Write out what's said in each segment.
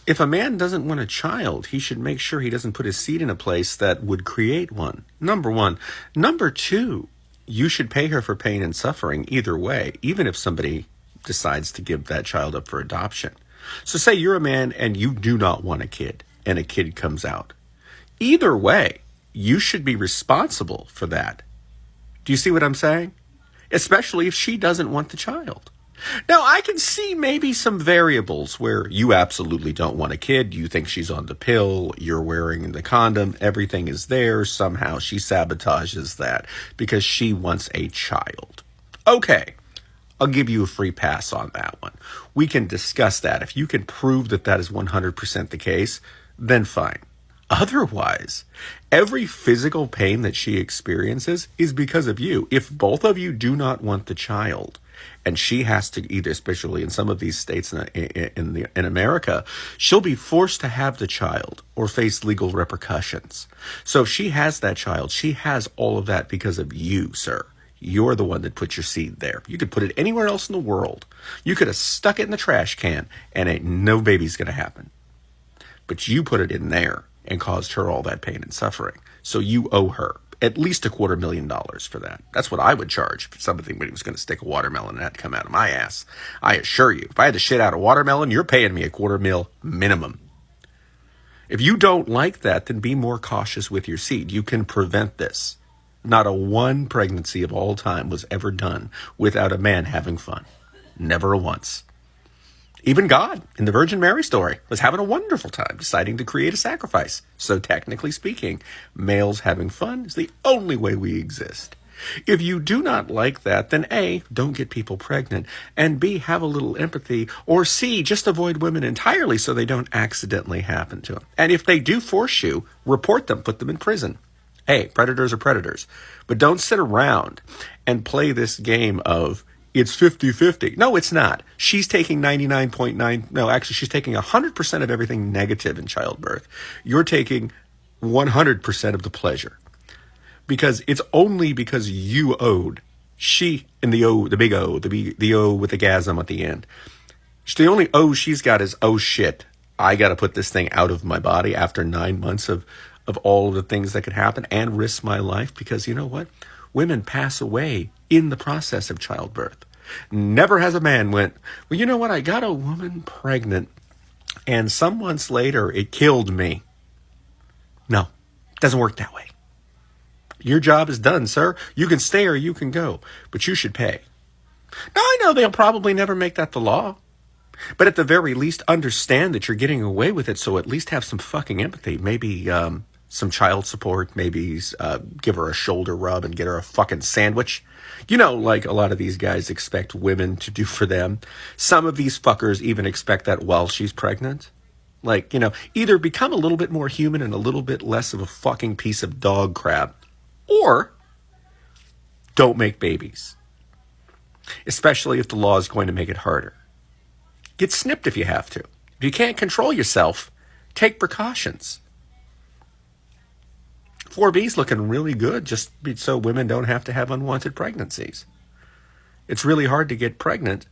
If a man doesn't want a child, he should make sure he doesn't put his seed in a place that would create one. Number one. Number two, you should pay her for pain and suffering either way, even if somebody decides to give that child up for adoption. So say you're a man and you do not want a kid, and a kid comes out. Either way, you should be responsible for that. Do you see what I'm saying? Especially if she doesn't want the child. Now, I can see maybe some variables where you absolutely don't want a kid. You think she's on the pill. You're wearing the condom. Everything is there. Somehow she sabotages that because she wants a child. Okay, I'll give you a free pass on that one. We can discuss that. If you can prove that that is 100% the case, then fine. Otherwise, every physical pain that she experiences is because of you. If both of you do not want the child, and she has to either, especially in some of these states in America, she'll be forced to have the child or face legal repercussions. So if she has that child, she has all of that because of you, sir. You're the one that put your seed there. You could put it anywhere else in the world. You could have stuck it in the trash can and ain't no baby's going to happen. But you put it in there and caused her all that pain and suffering. So you owe her at least $250,000 for that. That's what I would charge if somebody was going to stick a watermelon and that come out of my ass. I assure you, if I had to shit out a watermelon, you're paying me $250,000 minimum. If you don't like that, then be more cautious with your seed. You can prevent this. Not a one pregnancy of all time was ever done without a man having fun. Never once. Even God, in the Virgin Mary story, was having a wonderful time deciding to create a sacrifice. So technically speaking, males having fun is the only way we exist. If you do not like that, then A, don't get people pregnant, and B, have a little empathy, or C, just avoid women entirely so they don't accidentally happen to them. And if they do force you, report them, put them in prison. Hey, predators are predators. But don't sit around and play this game of it's 50-50. No, it's not. She's taking 99.9. No, actually, she's taking 100% of everything negative in childbirth. You're taking 100% of the pleasure. Because it's only because you owed. She, in the O, the big O, the O with the gasm at the end. The only O she's got is, oh shit, I got to put this thing out of my body after 9 months of all of the things that could happen and risk my life. Because you know what? Women pass away in the process of childbirth. Never has a man went, well, you know what? I got a woman pregnant and some months later it killed me. No, it doesn't work that way. Your job is done, sir. You can stay or you can go, but you should pay. Now, I know they'll probably never make that the law, but at the very least, understand that you're getting away with it, so at least have some fucking empathy. Maybe some child support, maybe give her a shoulder rub and get her a fucking sandwich. You know, like a lot of these guys expect women to do for them. Some of these fuckers even expect that while she's pregnant. Like, you know, either become a little bit more human and a little bit less of a fucking piece of dog crap, or don't make babies. Especially if the law is going to make it harder. Get snipped if you have to. If you can't control yourself, take precautions. 4B's looking really good just so women don't have to have unwanted pregnancies. It's really hard to get pregnant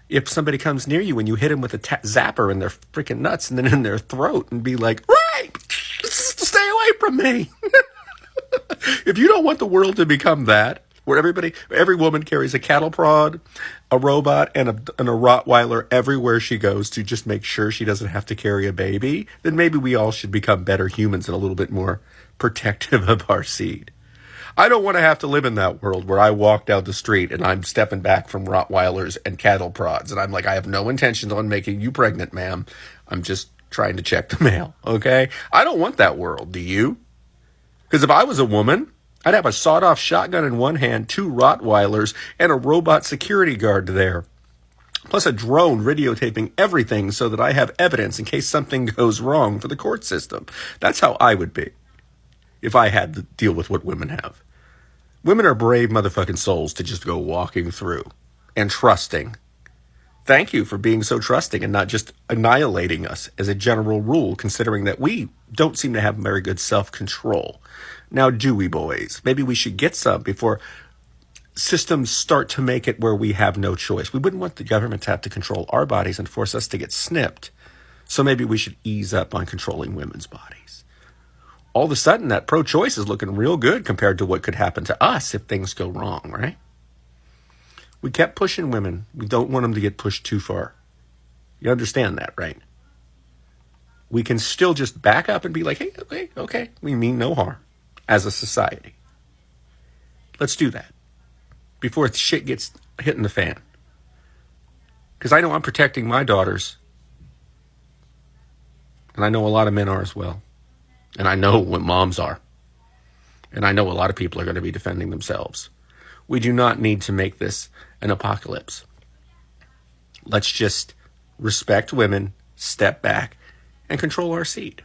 if somebody comes near you and you hit them with a zapper in their freaking nuts and then in their throat and be like, right, stay away from me. If you don't want the world to become that, where every woman carries a cattle prod, a robot, and a Rottweiler everywhere she goes to just make sure she doesn't have to carry a baby, then maybe we all should become better humans and a little bit more protective of our seed. I don't want to have to live in that world where I walk down the street and I'm stepping back from Rottweilers and cattle prods. And I'm like, I have no intentions on making you pregnant, ma'am. I'm just trying to check the mail, okay? I don't want that world, do you? Because if I was a woman, I'd have a sawed-off shotgun in one hand, 2 Rottweilers, and a robot security guard there. Plus a drone videotaping everything so that I have evidence in case something goes wrong for the court system. That's how I would be if I had to deal with what women have. Women are brave motherfucking souls to just go walking through and trusting. Thank you for being so trusting and not just annihilating us as a general rule, considering that we don't seem to have very good self-control. Now, do we, boys? Maybe we should get some before systems start to make it where we have no choice. We wouldn't want the government to have to control our bodies and force us to get snipped So maybe we should ease up on controlling women's bodies. All of a sudden, that pro-choice is looking real good compared to what could happen to us if things go wrong, right? We kept pushing women. We don't want them to get pushed too far. You understand that, right? We can still just back up and be like, hey, okay, we mean no harm as a society. Let's do that before shit gets hitting the fan. Because I know I'm protecting my daughters. And I know a lot of men are as well. And I know what moms are. And I know a lot of people are going to be defending themselves. We do not need to make this an apocalypse. Let's just respect women, step back, and control our seed.